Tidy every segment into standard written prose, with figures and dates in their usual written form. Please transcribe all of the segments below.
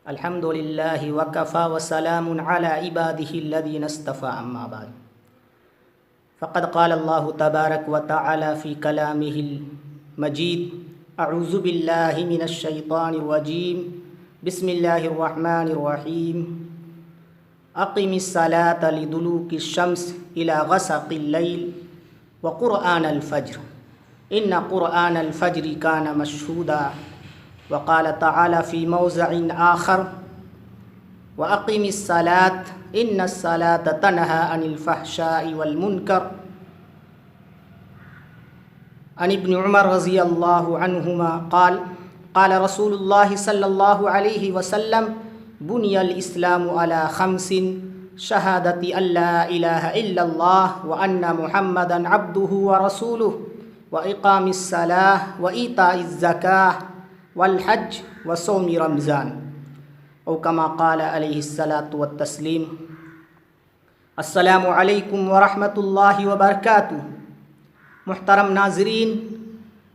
الحمد للہ وکفى وسلام علی عباده الذین اصطفى اما بعد فقد قال اللہ تبارک وتعالی فی کلامہ المجید اعوذ باللہ من الشیطان الرجیم بسم اللہ الرحمن الرحیم اقم الصلاة لدلوک الشمس الى غسق اللیل وقرآن الفجر ان قرآن الفجر کان مشہودا وقال تعالی فی موضع آخر وَأَقِمِ الصَّلَاةَ إِنَّ الصَّلَاةَ تَنْهَى عَنِ الْفَحْشَاءِ وَالْمُنْكَرِ عن ابن عمر رضی اللہ عنہما قال قال رسول اللہ صلی اللہ علیہ وسلم بني الإسلام على خمس شہادة أن لا إله إلا الله وأن محمدا عبده ورسوله وإقام الصلاة وإيتاء الزكاة والحج وصوم رمضان او کما قال علیہ الصلاۃ والتسلیم۔ السلام علیکم ورحمۃ اللہ وبرکاتہ۔ محترم ناظرین،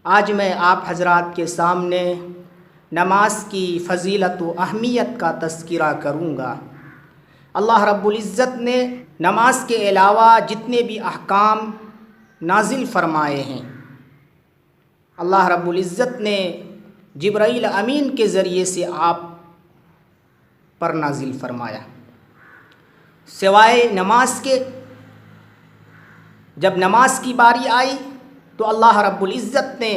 آج میں آپ حضرات کے سامنے نماز کی فضیلت و اہمیت کا تذکرہ کروں گا۔ اللہ رب العزت نے نماز کے علاوہ جتنے بھی احکام نازل فرمائے ہیں، اللہ رب العزت نے جبرائیل امین کے ذریعے سے آپ پر نازل فرمایا۔ سوائے نماز کے جب نماز کی باری آئی تو اللہ رب العزت نے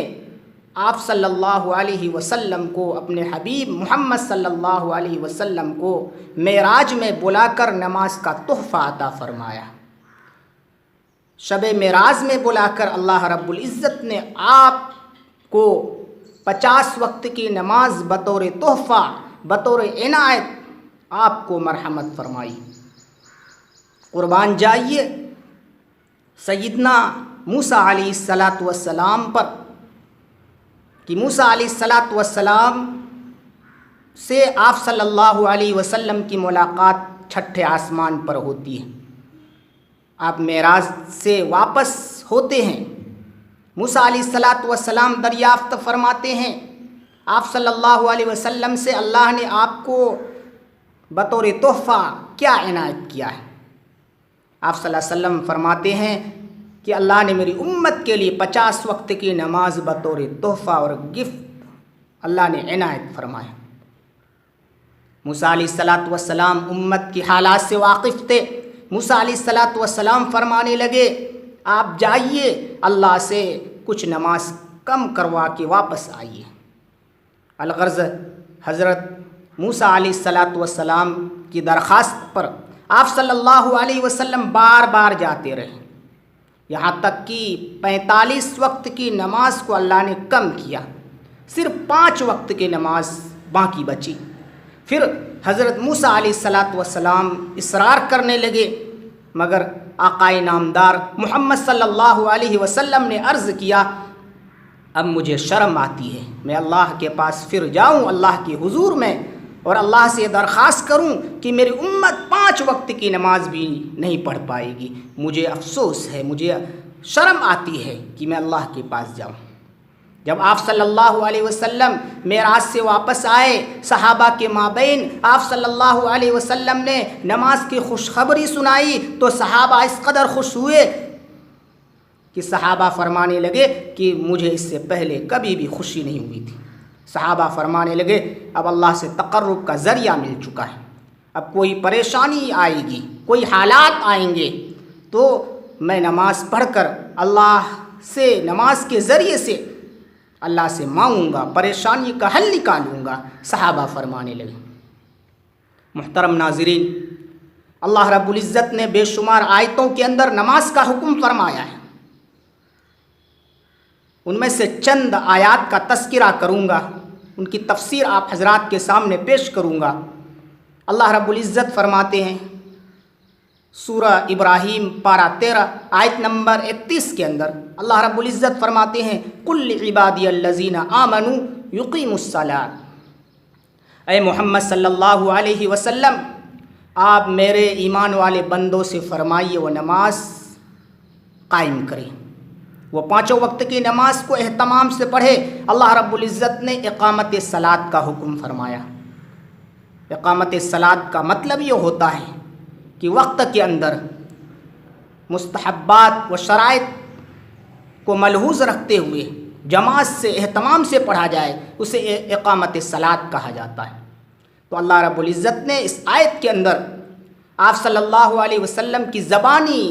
آپ صلی اللہ علیہ وسلم کو، اپنے حبیب محمد صلی اللہ علیہ وسلم کو معراج میں بلا کر نماز کا تحفہ عطا فرمایا۔ شب معراج میں بلا کر اللہ رب العزت نے آپ کو 50 وقت کی نماز بطور تحفہ، بطور عنایت آپ کو مرحمت فرمائی۔ قربان جائیے سیدنا موسیٰ علیہ السلام پر کہ موسیٰ علیہ السلام سے آپ صلی اللہ علیہ وسلم کی ملاقات چھٹے آسمان پر ہوتی ہے۔ آپ معراج سے واپس ہوتے ہیں، موسیٰ علیہ السلام دریافت فرماتے ہیں آپ صلی اللہ علیہ وسلم سے، اللہ نے آپ کو بطور تحفہ کیا عنایت کیا ہے؟ آپ صلی اللہ علیہ وسلم فرماتے ہیں کہ اللہ نے میری امت کے لیے 50 وقت کی نماز بطور تحفہ اور گفٹ اللہ نے عنایت فرمایا۔ موسیٰ علیہ السلام امت کی حالات سے واقف تھے۔ موسیٰ علیہ السلام فرمانے لگے آپ جائیے اللہ سے کچھ نماز کم کروا کے واپس آئیے۔ الغرض حضرت موسیٰ علیہ السلام کی درخواست پر آپ صلی اللہ علیہ وسلم بار بار جاتے رہے، یہاں تک کہ 45 وقت کی نماز کو اللہ نے کم کیا، صرف 5 وقت کی نماز باقی بچی۔ پھر حضرت موسیٰ علیہ السلام اصرار کرنے لگے، مگر آقائے نامدار محمد صلی اللہ علیہ وسلم نے عرض کیا اب مجھے شرم آتی ہے، میں اللہ کے پاس پھر جاؤں اللہ کے حضور میں اور اللہ سے درخواست کروں کہ میری امت 5 وقت کی نماز بھی نہیں پڑھ پائے گی، مجھے افسوس ہے، مجھے شرم آتی ہے کہ میں اللہ کے پاس جاؤں۔ جب آپ صلی اللہ علیہ وسلم معراج سے واپس آئے، صحابہ کے مابین آپ صلی اللہ علیہ وسلم نے نماز کی خوشخبری سنائی تو صحابہ اس قدر خوش ہوئے کہ صحابہ فرمانے لگے کہ مجھے اس سے پہلے کبھی بھی خوشی نہیں ہوئی تھی۔ صحابہ فرمانے لگے اب اللہ سے تقرب کا ذریعہ مل چکا ہے، اب کوئی پریشانی آئے گی، کوئی حالات آئیں گے تو میں نماز پڑھ کر اللہ سے، نماز کے ذریعے سے اللہ سے مانگوں گا، پریشانی کا حل نکالوں گا، صحابہ فرمانے لگے۔ محترم ناظرین، اللہ رب العزت نے بے شمار آیتوں کے اندر نماز کا حکم فرمایا ہے، ان میں سے چند آیات کا تذکرہ کروں گا، ان کی تفسیر آپ حضرات کے سامنے پیش کروں گا۔ اللہ رب العزت فرماتے ہیں سورہ ابراہیم پارہ 13 آیت نمبر 31 کے اندر اللہ رب العزت فرماتے ہیں قل عبادی الذین آمنوا یقیموا الصلاۃ، اے محمد صلی اللہ علیہ وسلم آپ میرے ایمان والے بندوں سے فرمائیے وہ نماز قائم کریں، وہ 5 وقت کی نماز کو اہتمام سے پڑھے۔ اللہ رب العزت نے اقامت صلاۃ کا حکم فرمایا۔ اقامت الصلاۃ کا مطلب یہ ہوتا ہے کہ وقت کے اندر مستحبات و شرائط کو ملحوظ رکھتے ہوئے جماعت سے اہتمام سے پڑھا جائے، اسے اقامت الصلاۃ کہا جاتا ہے۔ تو اللہ رب العزت نے اس آیت کے اندر آپ صلی اللہ علیہ وسلم کی زبانی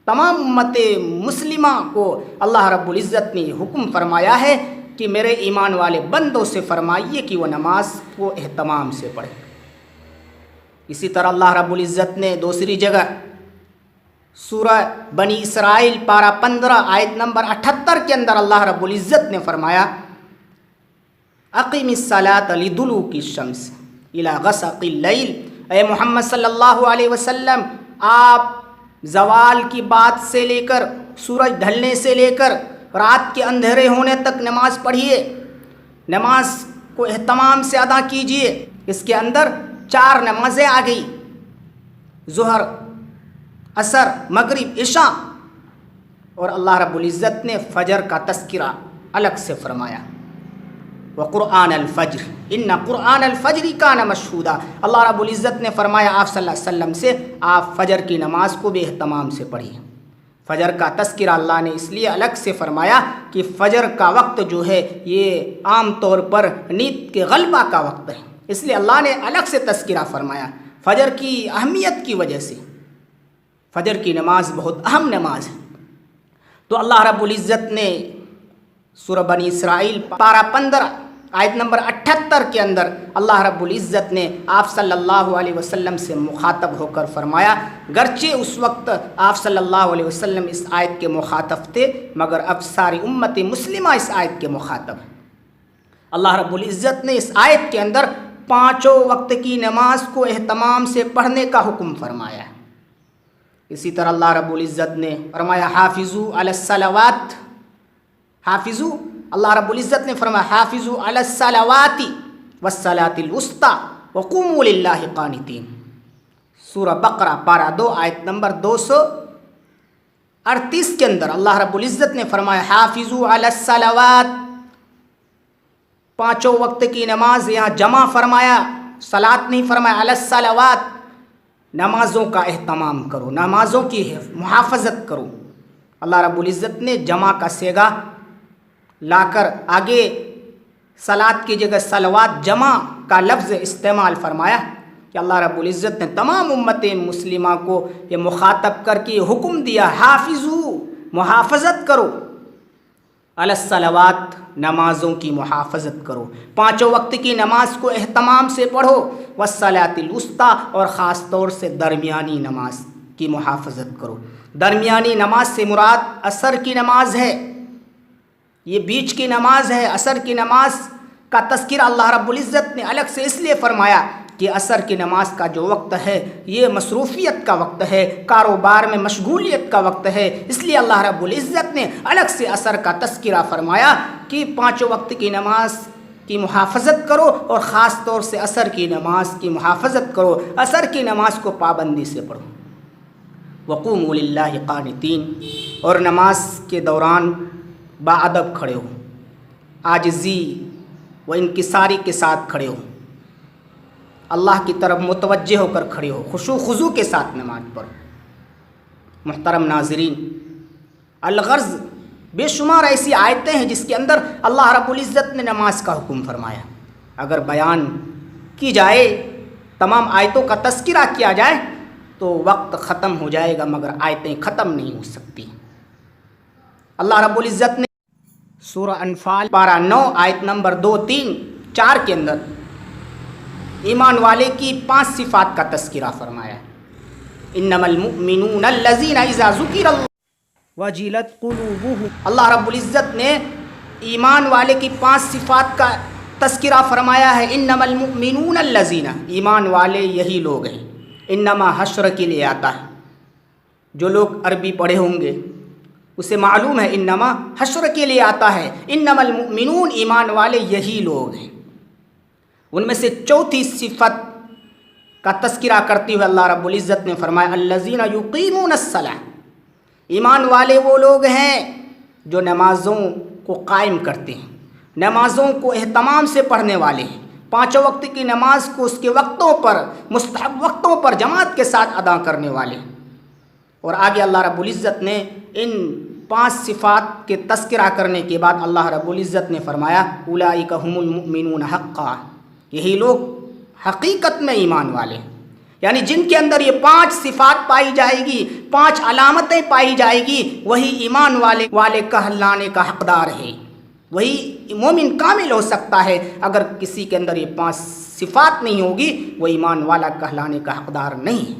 تمام امت مسلمہ کو اللہ رب العزت نے حکم فرمایا ہے کہ میرے ایمان والے بندوں سے فرمائیے کہ وہ نماز کو اہتمام سے پڑھیں۔ اسی طرح اللہ رب العزت نے دوسری جگہ سورہ بنی اسرائیل پارہ 15 آیت نمبر 78 کے اندر اللہ رب العزت نے فرمایا اقیم الصلاۃ لدلوک الشمس الی غسق اللیل، اے محمد صلی اللہ علیہ وسلم آپ زوال کی بات سے لے کر سورج ڈھلنے سے لے کر رات کے اندھیرے ہونے تک نماز پڑھیے، نماز کو اہتمام سے ادا کیجیے۔ اس کے اندر 4 نمازیں آ گئی، ظہر، عصر، مغرب، عشاء، اور اللہ رب العزت نے فجر کا تذکرہ الگ سے فرمایا، وقرآن الفجر ان قرآن الفجر کان مشہودا۔ اللہ رب العزت نے فرمایا آپ صلی اللہ علیہ وسلم سے آپ فجر کی نماز کو بھی اہتمام سے پڑھیے۔ فجر کا تذکرہ اللہ نے اس لیے الگ سے فرمایا کہ فجر کا وقت جو ہے یہ عام طور پر نیند کے غلبہ کا وقت ہے، اس لیے اللہ نے الگ سے تذکرہ فرمایا فجر کی اہمیت کی وجہ سے۔ فجر کی نماز بہت اہم نماز ہے۔ تو اللہ رب العزت نے سورہ بنی اسرائیل پارہ 15 آیت نمبر 78 کے اندر اللہ رب العزت نے آپ صلی اللہ علیہ وسلم سے مخاطب ہو کر فرمایا، گرچہ اس وقت آپ صلی اللہ علیہ وسلم اس آیت کے مخاطب تھے مگر اب ساری امت مسلمہ اس آیت کے مخاطب ہے۔ اللہ رب العزت نے اس آیت کے اندر 5 وقت کی نماز کو اہتمام سے پڑھنے کا حکم فرمایا ہے۔ اسی طرح اللہ رب العزت نے فرمایا حافظوا علی الصلوات، حافظوا، اللہ رب العزت نے فرمایا حافظوا علی الصلوات والصلاۃ الوسطی وقوموا للہ قانتین، سورہ بقرہ پارہ 2 آیت نمبر 238 کے اندر اللہ رب العزت نے فرمایا حافظوا علی الصلوات، 5 وقت کی نماز یہاں جمع فرمایا، صلاۃ نہیں فرمایا، علی الصلوات، نمازوں کا اہتمام کرو، نمازوں کی محافظت کرو۔ اللہ رب العزت نے جمع کا صیغہ لا کر آگے صلاۃ کی جگہ صلوات جمع کا لفظ استعمال فرمایا کہ اللہ رب العزت نے تمام امت مسلمہ کو یہ مخاطب کر کے حکم دیا حافظو، محافظت کرو، علی الصلوات، نمازوں کی محافظت کرو، 5 وقت کی نماز کو اہتمام سے پڑھو، والصلاۃ الوسطی، اور خاص طور سے درمیانی نماز کی محافظت کرو۔ درمیانی نماز سے مراد عصر کی نماز ہے، یہ بیچ کی نماز ہے۔ عصر کی نماز کا تذکرہ اللہ رب العزت نے الگ سے اس لیے فرمایا کہ عصر کی نماز کا جو وقت ہے یہ مصروفیت کا وقت ہے، کاروبار میں مشغولیت کا وقت ہے، اس لیے اللہ رب العزت نے الگ سے عصر کا تذکرہ فرمایا کہ 5 وقت کی نماز کی محافظت کرو اور خاص طور سے عصر کی نماز کی محافظت کرو، عصر کی نماز کو پابندی سے پڑھو۔ وقوموا للہ قانتین، اور نماز کے دوران باادب کھڑے ہو، عاجزی و انکساری کے ساتھ کھڑے ہو، اللہ کی طرف متوجہ ہو کر کھڑے ہو، خشوع خضوع کے ساتھ نماز پڑھو۔ محترم ناظرین، الغرض بے شمار ایسی آیتیں ہیں جس کے اندر اللہ رب العزت نے نماز کا حکم فرمایا۔ اگر بیان کی جائے، تمام آیتوں کا تذکرہ کیا جائے تو وقت ختم ہو جائے گا مگر آیتیں ختم نہیں ہو سکتی۔ اللہ رب العزت نے سورہ انفال پارہ 9 آیت نمبر 2، 3، 4 کے اندر ایمان والے کی 5 صفات کا تذکرہ فرمایا۔ انما المؤمنون الذین اذا ذکر اللہ وجلت قلوبہم، اللہ رب العزت نے ایمان والے کی 5 صفات کا تذکرہ فرمایا ہے۔ انما المؤمنون الذین، ایمان والے یہی لوگ ہیں۔ انما حشر کے لیے آتا ہے، جو لوگ عربی پڑھے ہوں گے اسے معلوم ہے انما حشر کے لیے آتا ہے۔ انما المؤمنون، ایمان والے یہی لوگ ہیں۔ ان میں سے 4تھی صفت کا تذکرہ کرتے ہوئے اللہ رب العزت نے فرمایا الذین یقیمون الصلاۃ، ایمان والے وہ لوگ ہیں جو نمازوں کو قائم کرتے ہیں، نمازوں کو اہتمام سے پڑھنے والے ہیں، پانچوں وقت کی نماز کو اس کے وقتوں پر، مستحب وقتوں پر جماعت کے ساتھ ادا کرنے والے۔ اور آگے اللہ رب العزت نے ان 5 صفات کے تذکرہ کرنے کے بعد اللہ رب العزت نے فرمایا اولئک هم المؤمنون حقا، یہی لوگ حقیقت میں ایمان والے، یعنی جن کے اندر یہ 5 صفات پائی جائے گی، 5 علامتیں پائی جائے گی، وہی ایمان والے کہلانے کا حقدار ہے، وہی مومن کامل ہو سکتا ہے۔ اگر کسی کے اندر یہ 5 صفات نہیں ہوگی وہ ایمان والا کہلانے کا حقدار نہیں ہے۔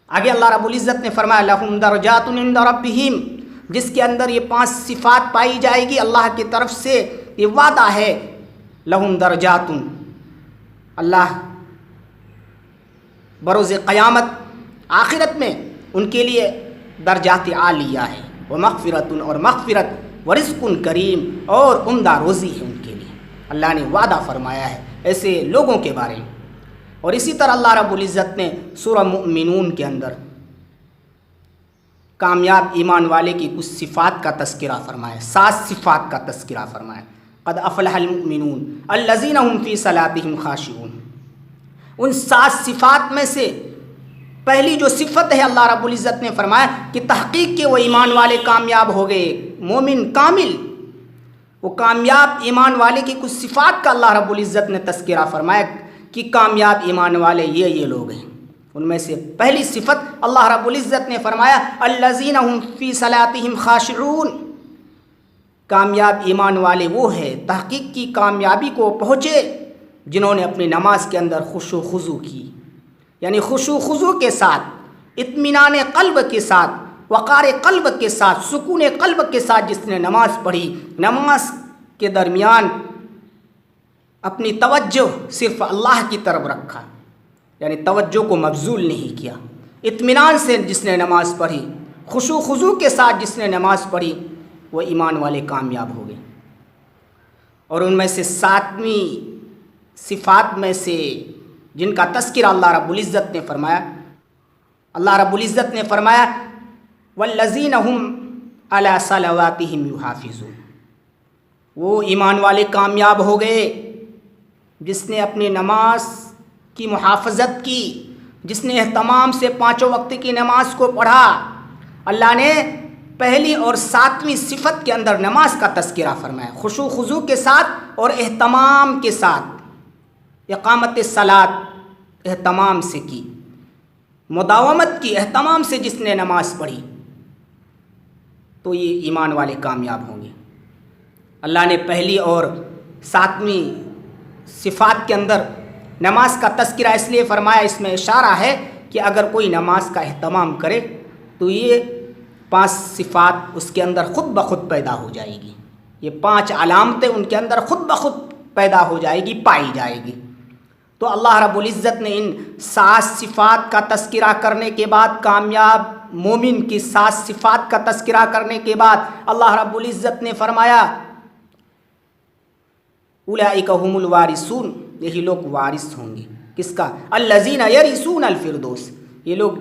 آگے اللہ رب العزت نے فرمایا لہم درجات عند ربہم، جس کے اندر یہ 5 صفات پائی جائے گی، اللہ کی طرف سے یہ وعدہ ہے، لہم درجات، اللہ بروز قیامت آخرت میں ان کے لیے درجات عالیہ ہے، ومغفرت، اور مغفرت، ورزق کریم، اور عمدہ روزی ہے ان کے لیے۔ اللہ نے وعدہ فرمایا ہے ایسے لوگوں کے بارے میں۔ اور اسی طرح اللہ رب العزت نے سورہ مؤمنون کے اندر کامیاب ایمان والے کی کچھ صفات کا تذکرہ فرمایا، 7 صفات کا تذکرہ فرمایا، قد افلح المؤمنون الذین هم فی صلاتهم خاشعون۔ ان 7 صفات میں سے پہلی جو صفت ہے اللہ رب العزت نے فرمایا کہ تحقیق کے وہ ایمان والے کامیاب ہو گئے، مومن کامل، وہ کامیاب ایمان والے کی کچھ صفات کا اللہ رب العزت نے تذکرہ فرمایا کہ کامیاب ایمان والے یہ لوگ ہیں۔ ان میں سے پہلی صفت اللہ رب العزت نے فرمایا الذین هم فی صلاتهم خاشعون، کامیاب ایمان والے وہ ہے، تحقیق کی کامیابی کو پہنچے جنہوں نے اپنی نماز کے اندر خشوع و خضوع کی، یعنی خشوع و خضوع کے ساتھ، اطمینان قلب کے ساتھ، وقار قلب کے ساتھ، سکون قلب کے ساتھ جس نے نماز پڑھی، نماز کے درمیان اپنی توجہ صرف اللہ کی طرف رکھا، یعنی توجہ کو مبذول نہیں کیا، اطمینان سے جس نے نماز پڑھی، خشوع خضوع کے ساتھ جس نے نماز پڑھی، وہ ایمان والے کامیاب ہو گئے۔ اور ان میں سے 7ویں صفات میں سے جن کا تذکرہ اللہ رب العزت نے فرمایا، اللہ رب العزت نے فرمایا والذین هم علی صلواتہم یحافظون، وہ ایمان والے کامیاب ہو گئے جس نے اپنی نماز کی محافظت کی، جس نے اہتمام سے 5 وقت کی نماز کو پڑھا۔ اللہ نے پہلی اور 7ویں صفت کے اندر نماز کا تذکرہ فرمایا، خشوع خضوع کے ساتھ اور اہتمام کے ساتھ، اقامت صلاۃ اہتمام سے کی، مداومت کی، اہتمام سے جس نے نماز پڑھی، تو یہ ایمان والے کامیاب ہوں گے۔ اللہ نے پہلی اور 7ویں صفات کے اندر نماز کا تذکرہ اس لیے فرمایا، اس میں اشارہ ہے کہ اگر کوئی نماز کا اہتمام کرے تو یہ 5 صفات اس کے اندر خود بخود پیدا ہو جائے گی، یہ 5 علامتیں ان کے اندر خود بخود پیدا ہو جائے گی، پائی جائے گی۔ تو اللہ رب العزت نے ان 7 صفات کا تذکرہ کرنے کے بعد، کامیاب مومن کی 7 صفات کا تذکرہ کرنے کے بعد اللہ رب العزت نے فرمایا اولئک هم الوارثون، یہی لوگ وارث ہوں گے، کس کا؟ الذین یرثون الفردوس، یہ لوگ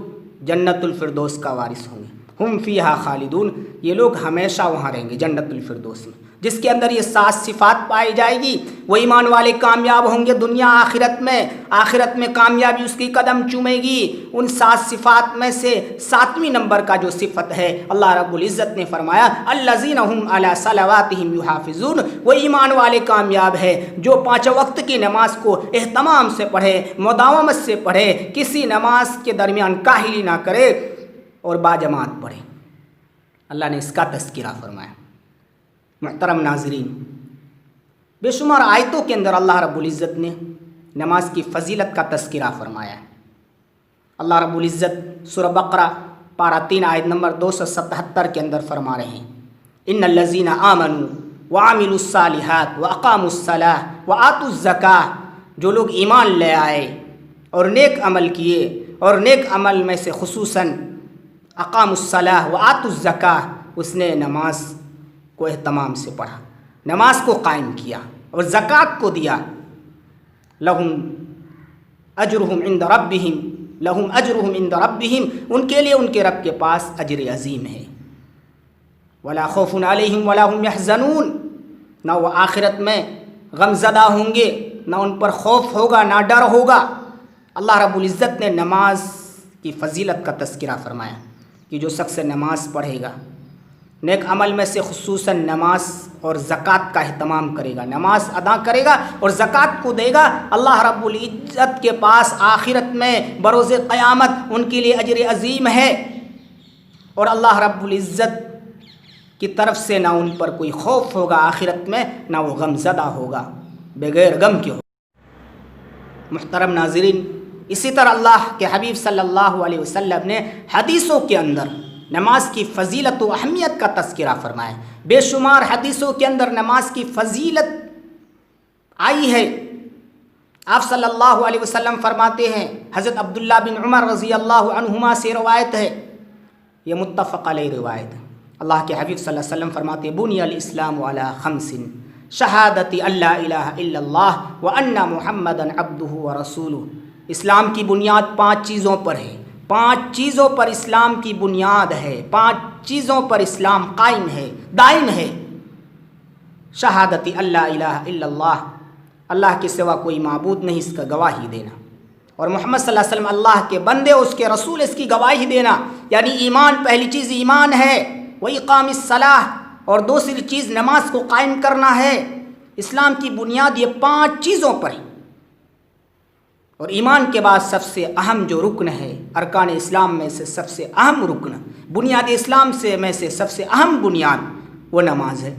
جنت الفردوس کا وارث ہوں گے، ہم فیہا خالدون، یہ لوگ ہمیشہ وہاں رہیں گے جنت الفردوس میں۔ جس کے اندر یہ 7 صفات پائی جائے گی وہ ایمان والے کامیاب ہوں گے دنیا آخرت میں، آخرت میں کامیابی اس کی قدم چومے گی۔ ان 7 صفات میں سے 7ویں نمبر کا جو صفت ہے اللہ رب العزت نے فرمایا الذین هم علی صلواتہم یحافظون، وہ ایمان والے کامیاب ہے جو 5 وقت کی نماز کو اہتمام سے پڑھے، مداومت سے پڑھے، کسی نماز کے درمیان کاہلی نہ کرے اور باجماعت پڑھے۔ اللہ نے اس کا تذکرہ فرمایا۔ محترم ناظرین، بے شمار آیتوں کے اندر اللہ رب العزت نے نماز کی فضیلت کا تذکرہ فرمایا ہے۔ اللہ رب العزت سورہ بقرہ پارہ 3 آیت نمبر 277 کے اندر فرما رہے ہیں ان الذین آمنوا وعملوا الصالحات واقاموا الصلاۃ وآتوا الزکاۃ، جو لوگ ایمان لے آئے اور نیک عمل کیے، اور نیک عمل میں سے خصوصاً اقاموا الصلاۃ وآتوا الزکاۃ، اس نے نماز کو اہتمام سے پڑھا، نماز کو قائم کیا اور زکوٰۃ کو دیا، لہم اجرہم عند ربہم، لہم اجرہم عند ربہم، ان کے لیے ان کے رب کے پاس اجر عظیم ہے، ولا خوف علیہم ولا هم یحزنون، نہ وہ آخرت میں غمزدہ ہوں گے، نہ ان پر خوف ہوگا، نہ ڈر ہوگا۔ اللہ رب العزت نے نماز کی فضیلت کا تذکرہ فرمایا کہ جو شخص نماز پڑھے گا، نیک عمل میں سے خصوصاً نماز اور زکوٰۃ کا اہتمام کرے گا، نماز ادا کرے گا اور زکوٰۃ کو دے گا، اللہ رب العزت کے پاس آخرت میں بروز قیامت ان کے لیے اجر عظیم ہے، اور اللہ رب العزت کی طرف سے نہ ان پر کوئی خوف ہوگا آخرت میں، نہ وہ غم زدہ ہوگا، بغیر غم کے ہوگا۔ محترم ناظرین، اسی طرح اللہ کے حبیب صلی اللہ علیہ وسلم نے حدیثوں کے اندر نماز کی فضیلت و اہمیت کا تذکرہ فرمایا۔ بے شمار حدیثوں کے اندر نماز کی فضیلت آئی ہے۔ آپ صلی اللہ علیہ وسلم فرماتے ہیں، حضرت عبداللہ بن عمر رضی اللہ عنہما سے روایت ہے، یہ متفق علیہ روایت ہے، اللہ کے حبیب صلی اللہ علیہ وسلم فرماتے ہیں، بنی الاسلام علی خمس، شہادت اللہ الہ الا اللہ وان محمدا عبدہ ورسولہ۔ اسلام کی بنیاد 5 چیزوں پر ہے، 5 چیزوں پر اسلام کی بنیاد ہے، 5 چیزوں پر اسلام قائم ہے، دائم ہے۔ شہادت اللہ الہ الا اللہ، اللہ کے سوا کوئی معبود نہیں، اس کا گواہی دینا، اور محمد صلی اللہ علیہ وسلم اللہ کے بندے، اس کے رسول، اس کی گواہی دینا، یعنی ایمان، پہلی چیز ایمان ہے، وَإِقَامِ الصَّلَاةِ، اور دوسری چیز نماز کو قائم کرنا ہے۔ اسلام کی بنیاد یہ 5 چیزوں پر ہے، اور ایمان کے بعد سب سے اہم جو رکن ہے ارکان اسلام میں سے سب سے اہم رکن، بنیاد اسلام میں سے سب سے اہم بنیاد وہ نماز ہے۔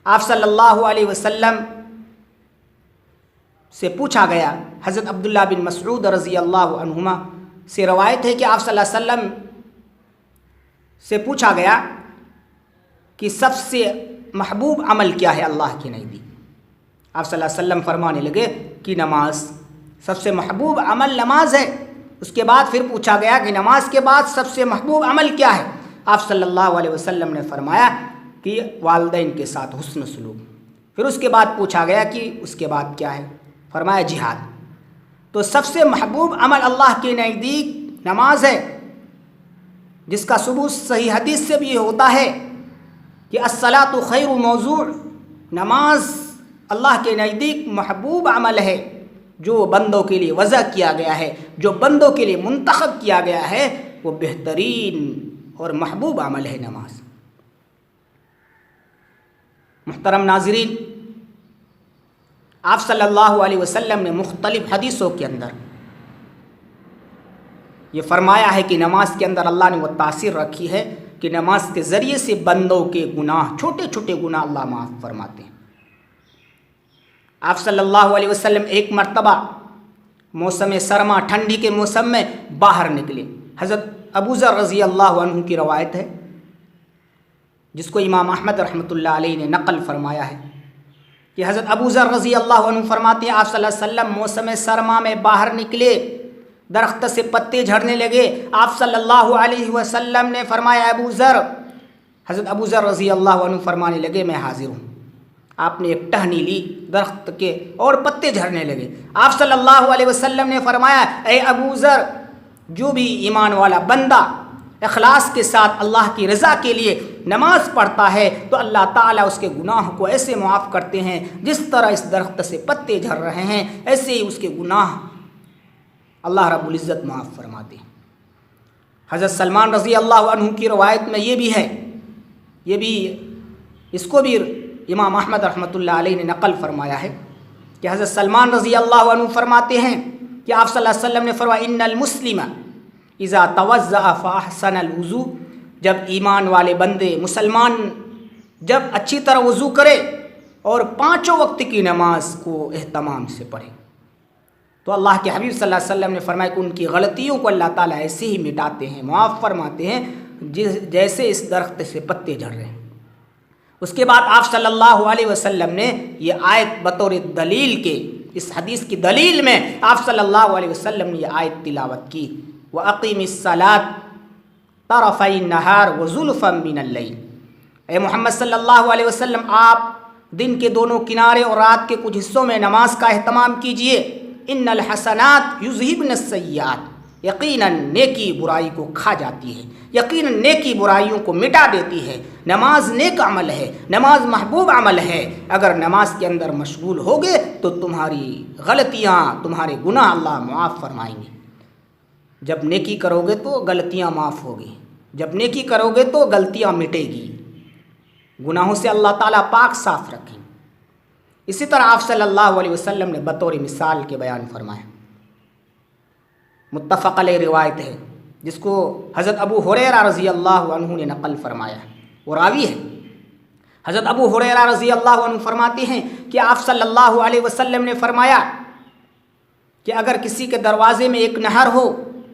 آپ صلی اللہ علیہ وسلم سے پوچھا گیا، حضرت عبداللہ بن مسعود رضی اللہ عنہما سے روایت ہے کہ آپ صلی اللہ علیہ وسلم سے پوچھا گیا کہ سب سے محبوب عمل کیا ہے اللہ کے نزدیک؟ آپ صلی اللہ علیہ وسلم فرمانے لگے کہ نماز، سب سے محبوب عمل نماز ہے۔ اس کے بعد پھر پوچھا گیا کہ نماز کے بعد سب سے محبوب عمل کیا ہے؟ آپ صلی اللہ علیہ وسلم نے فرمایا کہ والدین کے ساتھ حسن سلوک۔ پھر اس کے بعد پوچھا گیا کہ اس کے بعد کیا ہے؟ فرمایا جہاد۔ تو سب سے محبوب عمل اللہ کے نزدیک نماز ہے، جس کا ثبوت صحیح حدیث سے بھی ہوتا ہے کہ الصلاۃ خیر موضوع، نماز اللہ کے نزدیک محبوب عمل ہے، جو بندوں کے لیے وضع کیا گیا ہے، جو بندوں کے لیے منتخب کیا گیا ہے، وہ بہترین اور محبوب عمل ہے نماز۔ محترم ناظرین، آپ صلی اللہ علیہ وسلم نے مختلف حدیثوں کے اندر یہ فرمایا ہے کہ نماز کے اندر اللہ نے وہ تاثیر رکھی ہے کہ نماز کے ذریعے سے بندوں کے گناہ، چھوٹے چھوٹے گناہ اللہ معاف فرماتے ہیں۔ آپ صلی اللہ علیہ وسلم ایک مرتبہ موسم سرما، ٹھنڈی کے موسم میں باہر نکلے۔ حضرت ابو ذر رضی اللہ عنہ کی روایت ہے، جس کو امام احمد رحمۃ اللہ علیہ نے نقل فرمایا ہے کہ حضرت ابو ذر رضی اللہ عنہ فرماتے ہیں، آپ صلی اللہ علیہ وسلم موسم سرما میں باہر نکلے، درخت سے پتے جھڑنے لگے۔ آپ صلی اللہ علیہ وسلم نے فرمایا ابو ذر، حضرت ابو ذر رضی اللہ عنہ فرمانے لگے میں حاضر ہوں۔ آپ نے ایک ٹہنی لی درخت کے اور پتے جھڑنے لگے۔ آپ صلی اللہ علیہ وسلم نے فرمایا اے ابو ذر، جو بھی ایمان والا بندہ اخلاص کے ساتھ اللہ کی رضا کے لیے نماز پڑھتا ہے تو اللہ تعالیٰ اس کے گناہ کو ایسے معاف کرتے ہیں جس طرح اس درخت سے پتے جھڑ رہے ہیں، ایسے ہی اس کے گناہ اللہ رب العزت معاف فرماتے ہیں۔ حضرت سلمان رضی اللہ عنہ کی روایت میں یہ بھی ہے، یہ بھی اس کو بھی امام احمد رحمۃ اللہ علیہ نے نقل فرمایا ہے کہ حضرت سلمان رضی اللہ عنہ فرماتے ہیں کہ آپ صلی اللہ علیہ وسلم نے فرمایا ان المسلم اذا توضأ فاحسن الوضوء، جب ایمان والے بندے مسلمان جب اچھی طرح وضو کرے اور 5 وقت کی نماز کو اہتمام سے پڑھے تو اللہ کے حبیب صلی اللہ علیہ وسلم نے فرمایا کہ ان کی غلطیوں کو اللہ تعالیٰ ایسے ہی مٹاتے ہیں، معاف فرماتے ہیں جیسے اس درخت سے پتے جھڑ رہے ہیں۔ اس کے بعد آپ صلی اللہ علیہ وسلم نے یہ آیت بطور دلیل کے، اس حدیث کی دلیل میں آپ صلی اللہ علیہ وسلم نے یہ آیت تلاوت کی، وَأَقِمِ الصَّلَاةَ طَرَفَيِ النَّهَارِ وَزُلْفًا مِّنَ اللَّيْلِ، اے محمد صلی اللہ علیہ وسلم آپ دن کے دونوں کنارے اور رات کے کچھ حصوں میں نماز کا اہتمام کیجئے۔ ان الحسنات یذہبن السیئات، یقیناً نیکی برائی کو کھا جاتی ہے، یقیناً نیکی برائیوں کو مٹا دیتی ہے۔ نماز نیک عمل ہے، نماز محبوب عمل ہے۔ اگر نماز کے اندر مشغول ہوگے تو تمہاری غلطیاں، تمہارے گناہ اللہ معاف فرمائیں گے۔ جب نیکی کرو گے تو غلطیاں معاف ہوگی، جب نیکی کرو گے تو غلطیاں مٹے گی، گناہوں سے اللہ تعالیٰ پاک صاف رکھیں۔ اسی طرح آپ صلی اللہ علیہ وسلم نے بطور مثال کے بیان فرمایا، متفق علیہ روایت ہے جس کو حضرت ابو ہریرہ رضی اللہ عنہ نے نقل فرمایا، وہ راوی ہے۔ حضرت ابو ہریرہ رضی اللہ عنہ فرماتے ہیں کہ آپ صلی اللہ علیہ وسلم نے فرمایا کہ اگر کسی کے دروازے میں ایک نہر ہو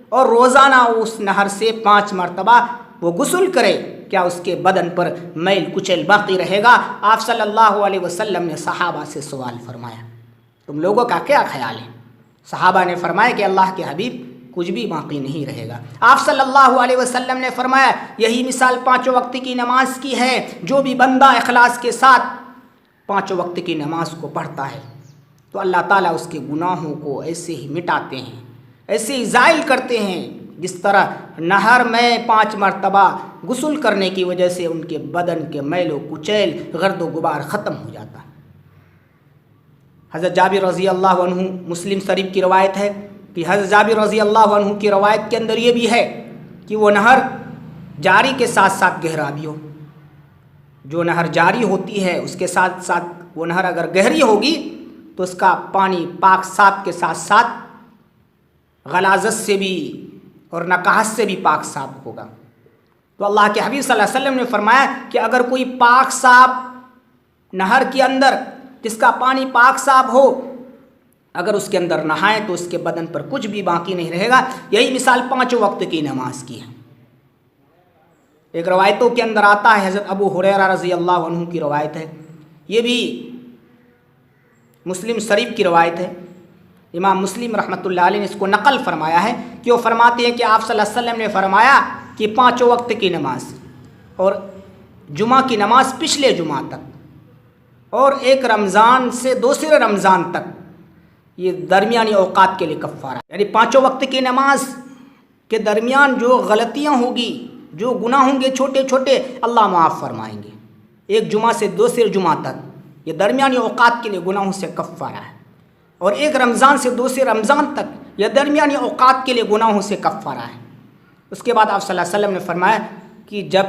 اور روزانہ اس نہر سے 5 مرتبہ وہ غسل کرے، کیا اس کے بدن پر میل کچیل باقی رہے گا؟ آپ صلی اللہ علیہ وسلم نے صحابہ سے سوال فرمایا، تم لوگوں کا کیا خیال ہے؟ صحابہ نے فرمایا کہ اللہ کے حبیب کچھ بھی باقی نہیں رہے گا۔ آپ صلی اللہ علیہ وسلم نے فرمایا یہی مثال 5 وقت کی نماز کی ہے، جو بھی بندہ اخلاص کے ساتھ 5 وقت کی نماز کو پڑھتا ہے تو اللہ تعالیٰ اس کے گناہوں کو ایسے ہی مٹاتے ہیں، ایسے ہی زائل کرتے ہیں جس طرح نہر میں 5 مرتبہ غسل کرنے کی وجہ سے ان کے بدن کے میل و کچیل، گرد و غبار ختم ہو جاتا ہے۔ حضرت جابر رضی اللہ عنہ، مسلم شریف کی روایت ہے کہ حضرت جابر رضی اللہ عنہ کی روایت کے اندر یہ بھی ہے کہ وہ نہر جاری کے ساتھ ساتھ گہرا بھی ہو۔ جو نہر جاری ہوتی ہے اس کے ساتھ ساتھ وہ نہر اگر گہری ہوگی تو اس کا پانی پاک صاف کے ساتھ ساتھ غلاظت سے بھی اور نکاحت سے بھی پاک صاف ہوگا۔ تو اللہ کے حبیب صلی اللہ علیہ وسلم نے فرمایا کہ اگر کوئی پاک صاف نہر کے اندر جس کا پانی پاک صاف ہو، اگر اس کے اندر نہائے تو اس کے بدن پر کچھ بھی باقی نہیں رہے گا۔ یہی مثال 5 وقت کی نماز کی ہے۔ ایک روایتوں کے اندر آتا ہے، حضرت ابو ہریرہ رضی اللہ عنہ کی روایت ہے، یہ بھی مسلم شریف کی روایت ہے، امام مسلم رحمۃ اللہ علیہ نے اس کو نقل فرمایا ہے کہ وہ فرماتے ہیں کہ آپ صلی اللہ علیہ وسلم نے فرمایا کہ 5 وقت کی نماز اور جمعہ کی نماز پچھلے جمعہ تک اور ایک رمضان سے دوسرے رمضان تک یہ درمیانی اوقات کے لیے کفارہ ہے۔ یعنی 5 وقت کی نماز کے درمیان جو غلطیاں ہوگی، جو گناہ ہوں گے چھوٹے چھوٹے، اللہ معاف فرمائیں گے۔ ایک جمعہ سے دوسرے جمعہ تک یہ درمیانی اوقات کے لیے گناہوں سے کفارہ ہے، اور ایک رمضان سے دوسرے رمضان تک یہ درمیانی اوقات کے لیے گناہوں سے کفارہ ہے۔ اس کے بعد آپ صلی اللہ علیہ وسلم نے فرمایا کہ جب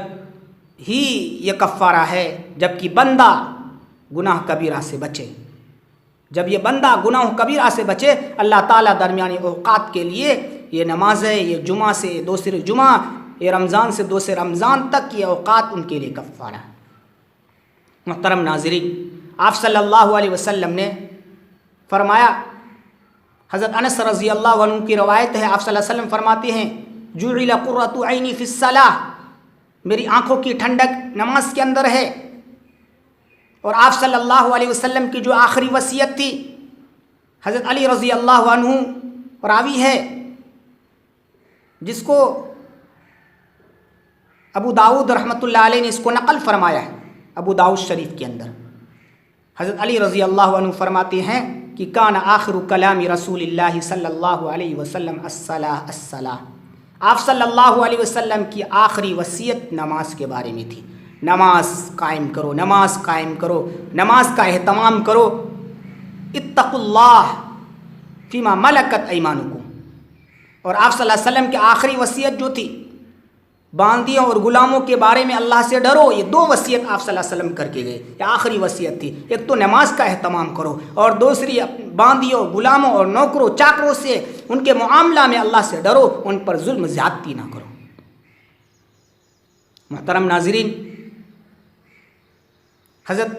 ہی یہ کفارہ ہے جب کہ بندہ گناہ کبیرہ سے بچے، جب یہ بندہ گناہ کبیرہ سے بچے، اللہ تعالیٰ درمیانی اوقات کے لیے یہ نمازیں، یہ جمعہ سے دوسرے جمعہ، یہ رمضان سے دوسرے رمضان تک یہ اوقات ان کے لیے کفارہ ہے۔ محترم ناظرین، آپ صلی اللہ علیہ وسلم نے فرمایا، حضرت انس رضی اللہ عنہ کی روایت ہے، آپ صلی اللہ علیہ وسلم فرماتے ہیں جعل قرۃ عینی فی الصلاۃ، میری آنکھوں کی ٹھنڈک نماز کے اندر ہے۔ اور آپ صلی اللہ علیہ وسلم کی جو آخری وصیت تھی، حضرت علی رضی اللہ عنہ راوی ہے جس کو ابو داؤد رحمۃ اللہ علیہ نے اس کو نقل فرمایا ہے، ابو داؤد شریف کے اندر حضرت علی رضی اللہ عنہ فرماتے ہیں کہ کان آخر کلام رسول اللہ صلی اللہ علیہ وسلم الصلاۃ الصلاۃ، آپ صلی اللہ علیہ وسلم کی آخری وصیت نماز کے بارے میں تھی، نماز قائم کرو، نماز قائم کرو، نماز کا اہتمام کرو، اتقوا اللہ فیما ملکت ایمانکم۔ اور آپ صلی اللہ علیہ وسلم کی آخری وصیت جو تھی، باندیوں اور غلاموں کے بارے میں اللہ سے ڈرو، یہ 2 وصیت آپ صلی اللہ علیہ وسلم کر کے گئے، یہ آخری وصیت تھی۔ ایک تو نماز کا اہتمام کرو، اور دوسری باندیوں، غلاموں اور نوکروں چاکروں سے ان کے معاملہ میں اللہ سے ڈرو، ان پر ظلم زیادتی نہ کرو۔ محترم ناظرین، حضرت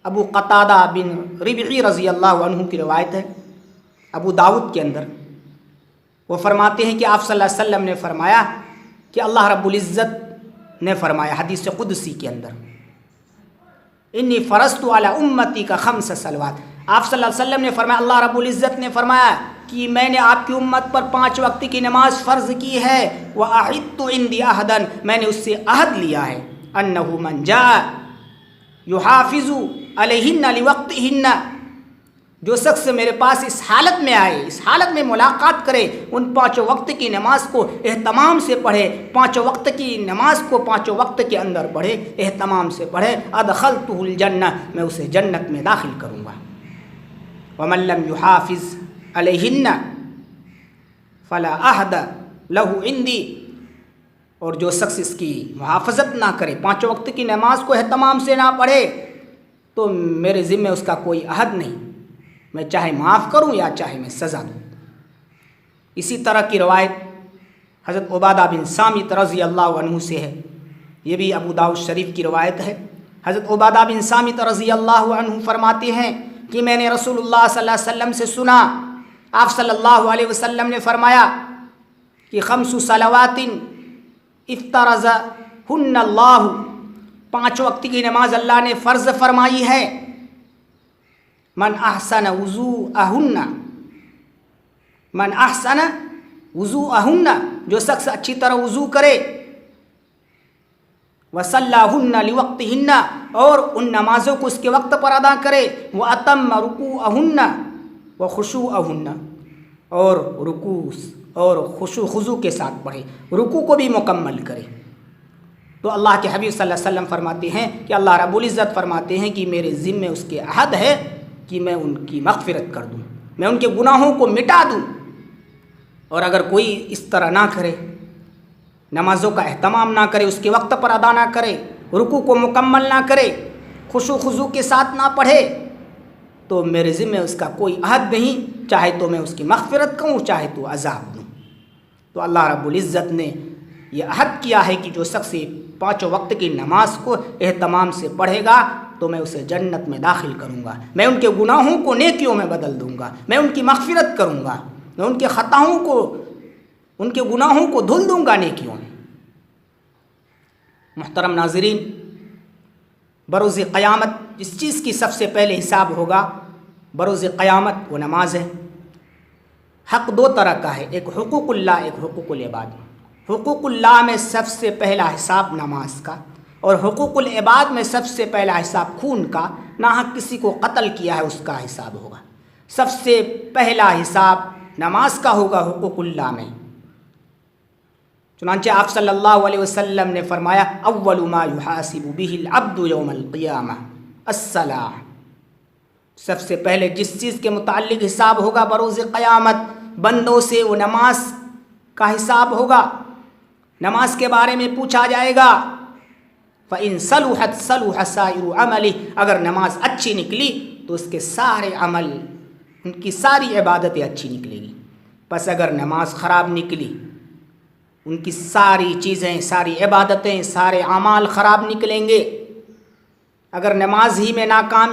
ابو قتادہ بن ربعی رضی اللہ عنہ کی روایت ہے ابو داؤد کے اندر، وہ فرماتے ہیں کہ آپ صلی اللہ علیہ وسلم نے فرمایا کہ اللہ رب العزت نے فرمایا حدیث قدسی کے اندر، انی فرضت علی امتی کا 5 صلوات، آپ صلی اللہ علیہ وسلم نے فرمایا، اللہ رب العزت نے فرمایا کہ میں نے آپ کی امت پر 5 وقت کی نماز فرض کی ہے، وَأَعِدْتُ عِنْدِي عَهْدًا، میں نے اس سے عہد لیا ہے، أَنَّهُ مَنْ جَاءَ يُحَافِظُ عَلَيْهِنَّ لِوَقْتِهِنَّ، جو شخص میرے پاس اس حالت میں آئے، اس حالت میں ملاقات کرے، ان 5 وقت کی نماز کو اہتمام سے پڑھے، 5 وقت کی نماز کو 5 وقت کے اندر پڑھے، اہتمام سے پڑھے، ادخلتہ الجنہ، میں اسے جنت میں داخل کروں گا۔ ومن لم يحافظ علیہن فلا عہد لہ عندی، اور جو شخص اس کی محافظت نہ کرے، 5 وقت کی نماز کو اہتمام سے نہ پڑھے، تو میرے ذمہ اس کا کوئی عہد نہیں، میں چاہے معاف کروں یا چاہے میں سزا دوں۔ اسی طرح کی روایت حضرت عبادہ بن صامت رضی اللہ عنہ سے ہے، یہ بھی ابو داؤد شریف کی روایت ہے۔ حضرت عبادہ بن صامت رضی اللہ عنہ فرماتے ہیں کہ میں نے رسول اللہ صلی اللہ علیہ وسلم سے سنا، آپ صلی اللہ علیہ وسلم نے فرمایا کہ 5 صلوات افترضہن اللہ، 5 وقت کی نماز اللہ نے فرض فرمائی ہے۔ من احسن وضوءہن، من احسن وضوءہن، جو شخص اچھی طرح وضو کرے، وصلاہن لوقتہن، اور ان نمازوں کو اس کے وقت پر ادا کرے، واتم رکوعہن وخشوعہن، اور رکوع اور خشوع خضوع کے ساتھ پڑھے، رکوع کو بھی مکمل کرے۔ تو اللہ کے حبیب صلی اللہ علیہ وسلم فرماتے ہیں کہ اللہ رب العزت فرماتے ہیں کہ میرے ذمے اس کے عہد ہے کہ میں ان کی مغفرت کر دوں، میں ان کے گناہوں کو مٹا دوں۔ اور اگر کوئی اس طرح نہ کرے، نمازوں کا اہتمام نہ کرے، اس کے وقت پر ادا نہ کرے، رکوع کو مکمل نہ کرے، خشوع خضوع کے ساتھ نہ پڑھے، تو میرے ذمہ اس کا کوئی عہد نہیں، چاہے تو میں اس کی مغفرت کروں، چاہے تو عذاب دوں۔ تو اللہ رب العزت نے یہ عہد کیا ہے کہ جو شخص 5 وقت کی نماز کو اہتمام سے پڑھے گا تو میں اسے جنت میں داخل کروں گا، میں ان کے گناہوں کو نیکیوں میں بدل دوں گا، میں ان کی مغفرت کروں گا، میں ان کے خطاؤں کو، ان کے گناہوں کو دھل دوں گا نیکیوں میں۔ محترم ناظرین، بروز قیامت جس چیز کی سب سے پہلے حساب ہوگا بروز قیامت وہ نماز ہے۔ حق 2 طرح کا ہے، ایک حقوق اللہ، ایک حقوق العباد۔ حقوق اللہ میں سب سے پہلا حساب نماز کا، اور حقوق العباد میں سب سے پہلا حساب خون کا، ناحق کسی کو قتل کیا ہے اس کا حساب ہوگا۔ سب سے پہلا حساب نماز کا ہوگا حقوق اللہ میں۔ چنانچہ آپ صلی اللہ علیہ وسلم نے فرمایا اول ما یحاسب به العبد یوم القیامہ الصلاۃ، سب سے پہلے جس چیز کے متعلق حساب ہوگا بروز قیامت بندوں سے وہ نماز کا حساب ہوگا۔ نماز کے بارے میں پوچھا جائے گا، فَإِن صَلُحَتْ صَلُحَ سَائِرُ عَمَلِهِ، اگر نماز اچھی نکلی تو اس کے سارے عمل، ان کی ساری عبادتیں اچھی نکلے گی۔ پس اگر نماز خراب نکلی، ان کی ساری چیزیں، ساری عبادتیں، سارے اعمال خراب نکلیں گے۔ اگر نماز ہی میں ناکام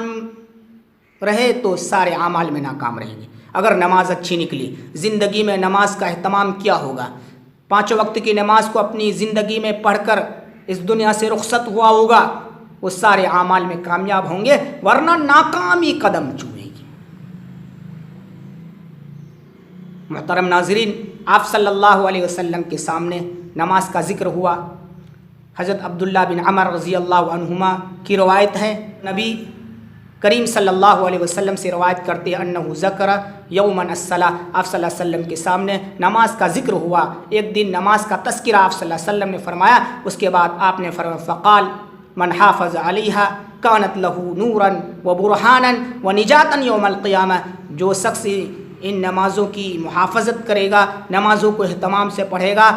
رہے تو سارے اعمال میں ناکام رہیں گے۔ اگر نماز اچھی نکلی، زندگی میں نماز کا اہتمام کیا ہوگا، 5 وقت کی نماز کو اپنی زندگی میں پڑھ کر اس دنیا سے رخصت ہوا ہوگا، وہ سارے اعمال میں کامیاب ہوں گے، ورنہ ناکامی قدم چومے گی۔ محترم ناظرین، آپ صلی اللہ علیہ وسلم کے سامنے نماز کا ذکر ہوا۔ حضرت عبداللہ بن عمر رضی اللہ عنہما کی روایت ہے، نبی کریم صلی اللہ علیہ وسلم سے روایت کرتے ہیں انہ ذکر یومن الصلاۃ، آپ صلی اللہ علیہ وسلم کے سامنے نماز کا ذکر ہوا۔ ایک دن نماز کا تذکرہ آپ صلی اللہ علیہ وسلم نے فرمایا، اس کے بعد آپ نے فرمایا فقال من حافظ علیہا کانت لہ نورا و برہانا و نجاتا یوم القیامہ، جو شخص ان نمازوں کی محافظت کرے گا، نمازوں کو اہتمام سے پڑھے گا،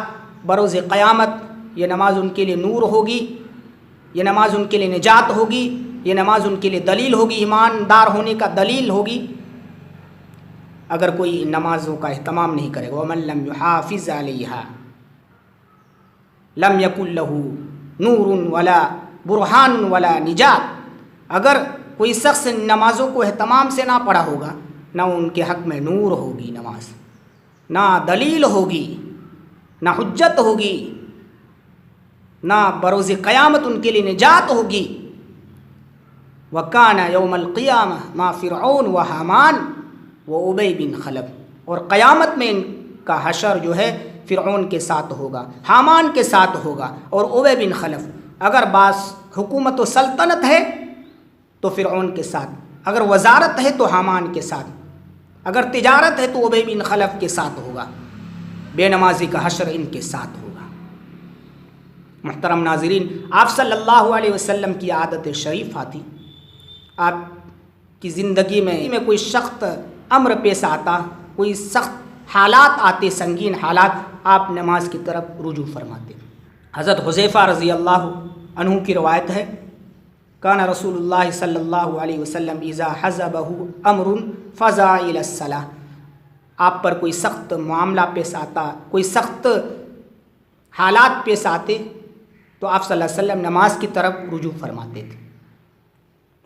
بروز قیامت یہ نماز ان کے لیے نور ہوگی، یہ نماز ان کے لیے نجات ہوگی، یہ نماز ان کے لیے دلیل ہوگی، ایماندار ہونے کا دلیل ہوگی۔ اگر کوئی ان نمازوں کا اہتمام نہیں کرے گا، وَمَن لَّمْ يُحَافِظْ عَلَيْهَا لَمْ يَكُن لَّهُ نُورٌ وَلَا بُرْهَانٌ وَلَا نِجَاتٌ، اگر کوئی شخص نمازوں کو اہتمام سے نہ پڑھا ہوگا، نہ ان کے حق میں نور ہوگی نماز، نہ دلیل ہوگی، نہ حجت ہوگی، نہ بروز قیامت ان کے لیے نجات ہوگی۔ وَكَانَ يَوْمَ الْقِيَامَةِ مَا فِرْعَوْنَ وَحَامَانَ وَأُبَيْ بن خلف، اور قیامت میں ان کا حشر جو ہے فرعون کے ساتھ ہوگا، حامان کے ساتھ ہوگا، اور ابی بن خلف۔ اگر بعض حکومت و سلطنت ہے تو فرعون کے ساتھ، اگر وزارت ہے تو حامان کے ساتھ، اگر تجارت ہے تو ابی بن خلف کے ساتھ ہوگا، بے نمازی کا حشر ان کے ساتھ ہوگا۔ محترم ناظرین، آپ صلی اللہ علیہ وسلم کی عادت شریفہ تھی، آپ کی زندگی میں کوئی سخت امر پیش آتا، کوئی سخت حالات آتے، سنگین حالات، آپ نماز کی طرف رجوع فرماتے۔ حضرت حذیفہ رضی اللہ عنہ کی روایت ہے، کان رسول اللہ صلی اللہ علیہ وسلم اذا حزبہ امر فزع الی الصلاۃ، آپ پر کوئی سخت معاملہ پیش آتا، کوئی سخت حالات پیش آتے تو آپ صلی اللہ علیہ وسلم نماز کی طرف رجوع فرماتے تھے،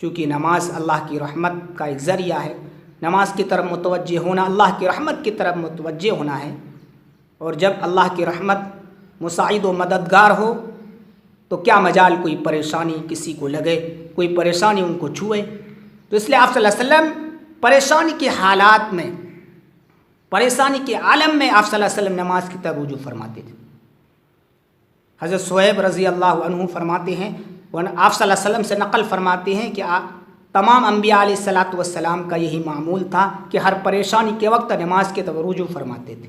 چونکہ نماز اللہ کی رحمت کا ایک ذریعہ ہے، نماز کی طرف متوجہ ہونا اللہ کی رحمت کی طرف متوجہ ہونا ہے، اور جب اللہ کی رحمت مساعد و مددگار ہو تو کیا مجال کوئی پریشانی کسی کو لگے، کوئی پریشانی ان کو چھوئے۔ تو اس لیے آپ صلی اللہ علیہ وسلم پریشانی کے حالات میں، پریشانی کے عالم میں آپ صلی اللہ علیہ وسلم نماز کی طرف رجوع فرماتے تھے۔ حضرت صہیب رضی اللہ عنہ فرماتے ہیں، آپ صلی اللہ علیہ وسلم سے نقل فرماتے ہیں کہ تمام انبیاء علیہ الصلاۃ والسلام کا یہی معمول تھا کہ ہر پریشانی کے وقت نماز کی طرف رجوع فرماتے تھے،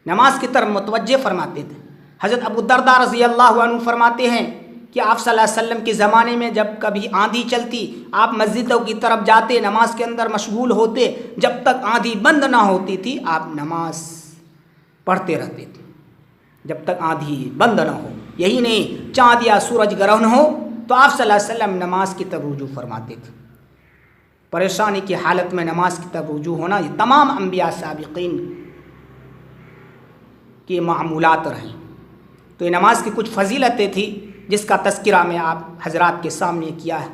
نماز کی طرف متوجہ فرماتے تھے۔ حضرت ابو الدرداء رضی اللہ عنہ فرماتے ہیں کہ آپ صلی اللہ علیہ وسلم کے زمانے میں جب کبھی آندھی چلتی، آپ مسجدوں کی طرف جاتے، نماز کے اندر مشغول ہوتے، جب تک آندھی بند نہ ہوتی تھی آپ نماز پڑھتے رہتے تھے، جب تک آندھی بند نہ ہو۔ یہی نہیں، چاند یا سورج گرہن ہو تو آپ صلی اللہ علیہ وسلم نماز کی طرف رجوع فرماتے تھے۔ پریشانی کی حالت میں نماز کی طرف رجوع ہونا یہ تمام انبیاء سابقین کی معمولات رہیں۔ تو یہ نماز کی کچھ فضیلتیں تھیں جس کا تذکرہ میں آپ حضرات کے سامنے کیا ہے۔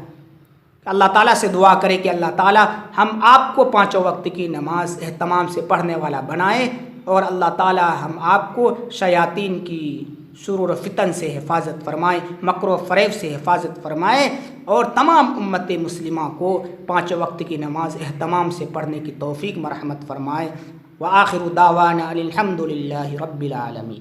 اللہ تعالیٰ سے دعا کرے کہ اللہ تعالیٰ ہم آپ کو پانچوں وقت کی نماز اہتمام سے پڑھنے والا بنائے، اور اللہ تعالیٰ ہم آپ کو شیاطین کی شرور و فتن سے حفاظت فرمائے، مکر و فریب سے حفاظت فرمائے، اور تمام امت مسلمہ کو پانچوں وقت کی نماز اہتمام سے پڑھنے کی توفیق مرحمت فرمائے۔ وآخر دعوانا الحمد للہ رب العالمین۔